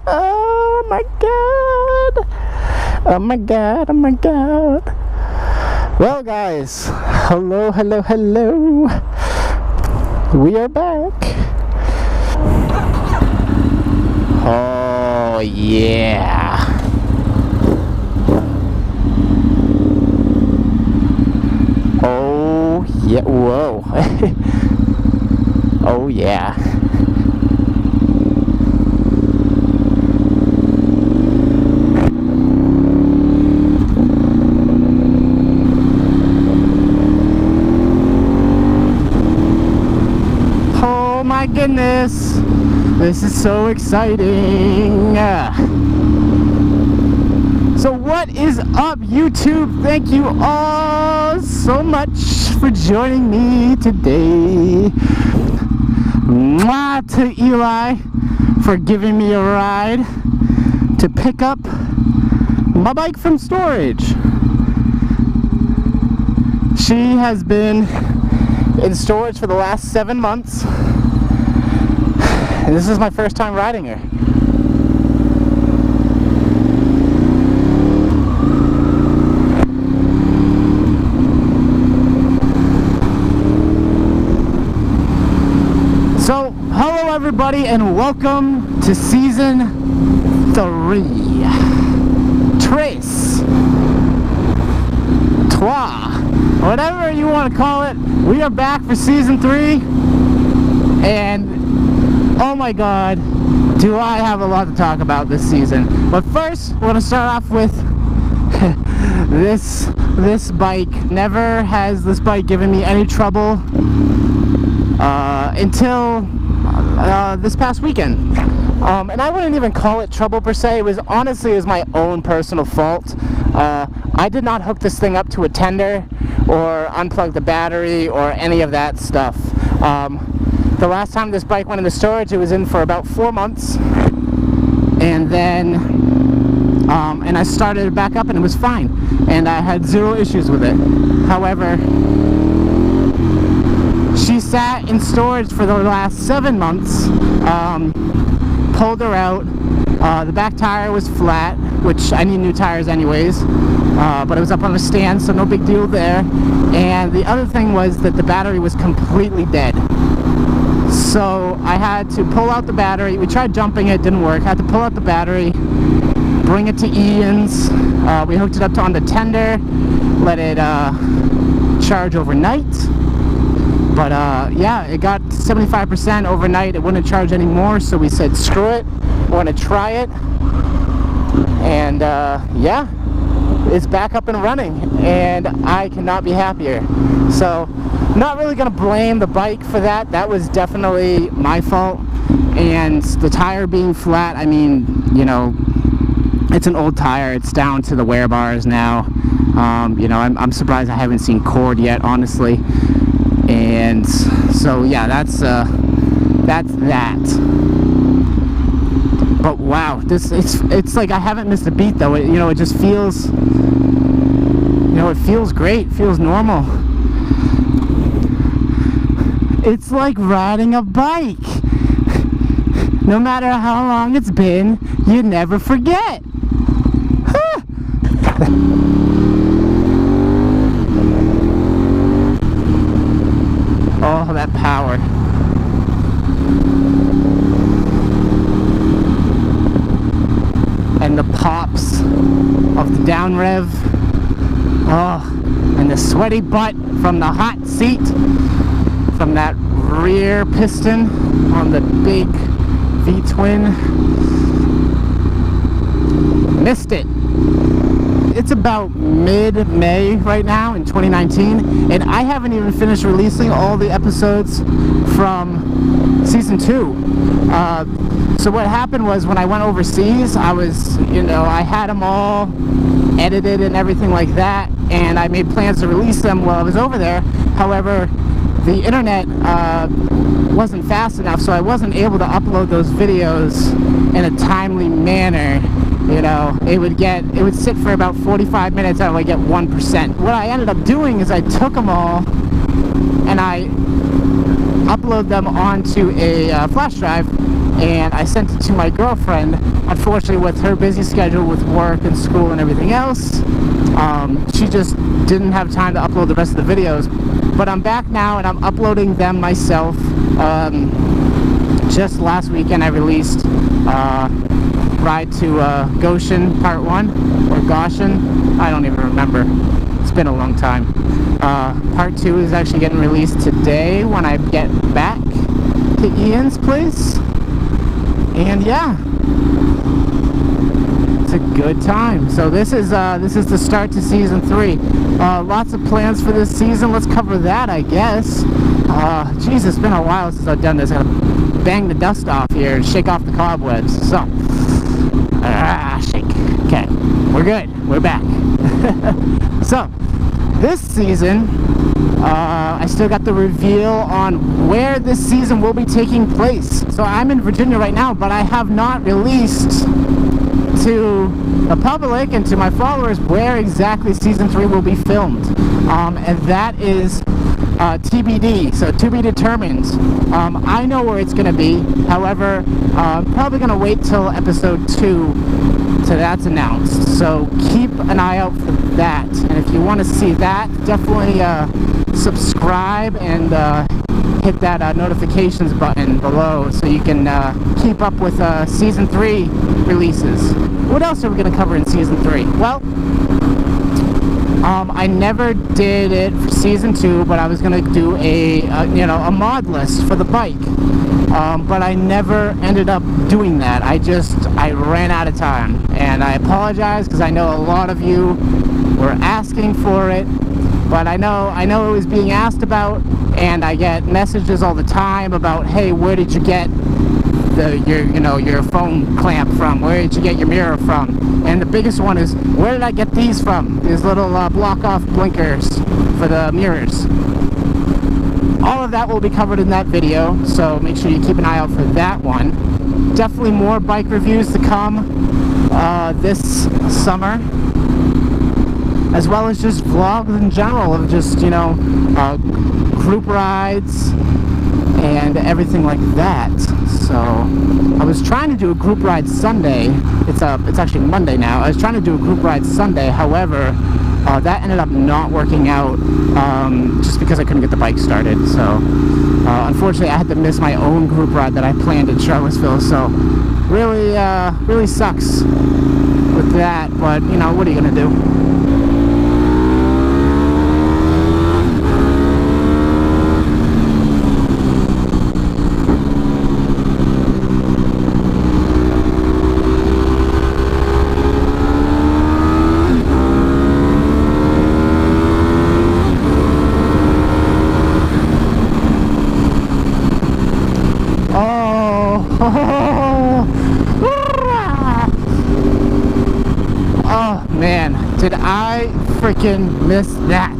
Oh my god. Oh my god, oh my god. Well guys, hello. We are back. Oh yeah. Oh yeah, whoa. Oh yeah. Oh my goodness, this is so exciting. So what is up, YouTube? Thank you all so much for joining me today. Mwah to Eli for giving me a ride to pick up my bike from storage. She has been in storage for the last 7 months, and this is my first time riding her. So, hello everybody and welcome to season 3. Trace. Trois. Whatever you want to call it. We are back for season 3. And, oh my god, do I have a lot to talk about this season. But first, we're going to start off with this bike. Never has this bike given me any trouble until this past weekend. And I wouldn't even call it trouble per se. It was my own personal fault. I did not hook this thing up to a tender or unplug the battery or any of that stuff. The last time this bike went into storage, it was in for about 4 months, and then and I started it back up and it was fine, and I had 0 issues with it. However, she sat in storage for the last 7 months. Pulled her out. The back tire was flat, which I need new tires anyways, but it was up on a stand, so no big deal there. And the other thing was that the battery was completely dead. So I had to pull out the battery. We tried jumping it, didn't work. I had to pull out the battery, bring it to Ian's. We hooked it up on the tender, let it charge overnight. But yeah, it got 75% overnight. It wouldn't charge anymore, so we said screw it, we're gonna try it. And yeah, it's back up and running, and I cannot be happier. So not really gonna blame the bike for that. That was definitely my fault. And the tire being flat, I mean, you know, it's an old tire. It's down to the wear bars now. You know, I'm surprised I haven't seen cord yet, honestly. And so yeah, that's that. But wow, it's like I haven't missed a beat though. You know, it just feels, you know, it feels great. It feels normal. It's like riding a bike. No matter how long it's been, you never forget. Huh. Oh, that power. And the pops of the down rev. Oh, and the sweaty butt from the hot seat, from that rear piston on the big V-twin. Missed it. It's about mid-May right now in 2019, and I haven't even finished releasing all the episodes from season 2. So what happened was, when I went overseas, I was, you know, I had them all edited and everything like that, and I made plans to release them while I was over there. However, the internet wasn't fast enough, so I wasn't able to upload those videos in a timely manner. You know, it would sit for about 45 minutes and I would get 1%. What I ended up doing is I took them all and I upload them onto a flash drive, and I sent it to my girlfriend. Unfortunately, with her busy schedule with work and school and everything else, she just didn't have time to upload the rest of the videos. But I'm back now and I'm uploading them myself. Just last weekend I released Ride to Goshen Part 1, or Goshen, I don't even remember. It's been a long time. Part 2 is actually getting released today when I get back to Ian's place. And yeah, it's a good time. So this is the start to season 3. Lots of plans for this season. Let's cover that, I guess. Geez, it's been a while since I've done this. I gotta bang the dust off here and shake off the cobwebs. So, shake. Okay, we're good. We're back. So, this season, I still got the reveal on where this season will be taking place. So I'm in Virginia right now, but I have not released to the public and to my followers where exactly season 3 will be filmed. And that is TBD, so to be determined. I know where it's going to be. However, I'm probably going to wait till episode 2 till that's announced. So keep an eye out for that. And if you want to see that, definitely subscribe and hit that notifications button below so you can keep up with season 3 releases. What else are we going to cover in season 3? Well, I never did it for season 2, but I was going to do a mod list for the bike. But I never ended up doing that. I ran out of time, and I apologize because I know a lot of you were asking for it, but I know it was being asked about, and I get messages all the time about, hey, where did you get your phone clamp from? Where did you get your mirror from? And the biggest one is, where did I get these from? These little block-off blinkers for the mirrors. All of that will be covered in that video, so make sure you keep an eye out for that one. Definitely more bike reviews to come this summer, as well as just vlogs in general of just, group rides and everything like that. So I was trying to do a group ride Sunday. It's actually Monday now. I was trying to do a group ride Sunday. However, that ended up not working out just because I couldn't get the bike started. So unfortunately, I had to miss my own group ride that I planned in Charlottesville. So really sucks with that. But what are you gonna do? Oh man, did I freaking miss that?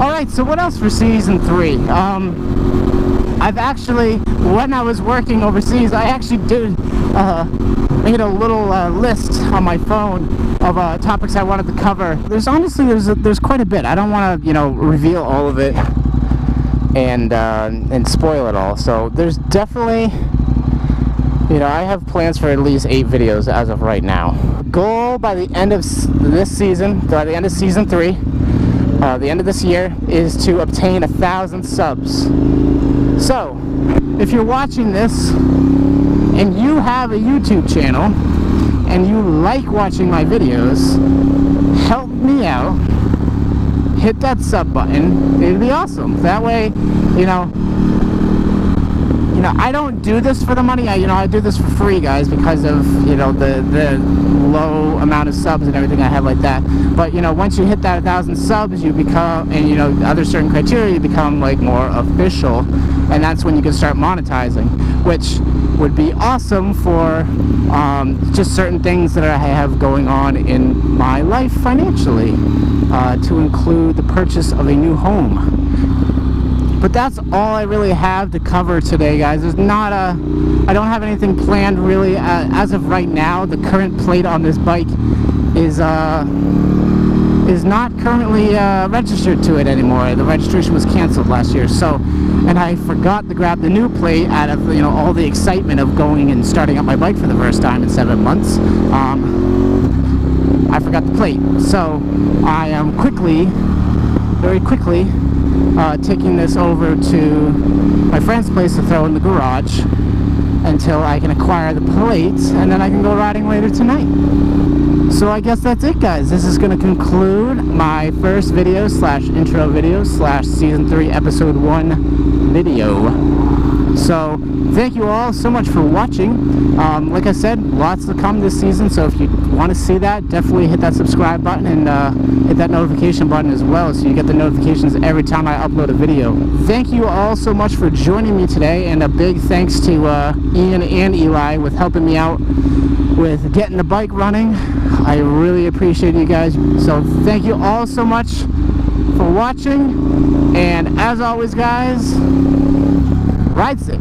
Alright, so what else for season 3? I've actually, when I was working overseas, I actually made a little list on my phone of topics I wanted to cover. There's quite a bit. I don't want to reveal all of it and spoil it all. So there's definitely, I have plans for at least 8 videos as of right now. Goal by the end of this season, by the end of season 3, the end of this year, is to obtain 1,000 subs. So if you're watching this and you have a YouTube channel and you like watching my videos, help me out. Hit that sub button. It'd be awesome. That way, I don't do this for the money. I do this for free, guys, because of the low amount of subs and everything I have like that. But once you hit that 1,000 subs, you become, and other certain criteria, you become like more official, and that's when you can start monetizing, which would be awesome for just certain things that I have going on in my life financially, to include the purchase of a new home. But that's all I really have to cover today, guys. I don't have anything planned really as of right now. The current plate on this bike is is not currently registered to it anymore. The registration was canceled last year, so, and I forgot to grab the new plate out of, you know, all the excitement of going and starting up my bike for the first time in 7 months. I forgot the plate, so I am very quickly taking this over to my friend's place to throw in the garage until I can acquire the plates, and then I can go riding later tonight. So I guess that's it, guys. This is going to conclude my first video slash intro video slash season 3 episode 1 video. So thank you all so much for watching. Like I said, lots to come this season, so if you want to see that, definitely hit that subscribe button and hit that notification button as well, so you get the notifications every time I upload a video. Thank you all so much for joining me today, and a big thanks to Ian and Eli with helping me out with getting the bike running. I really appreciate you guys, so thank you all so much for watching, and as always, guys, ride safe.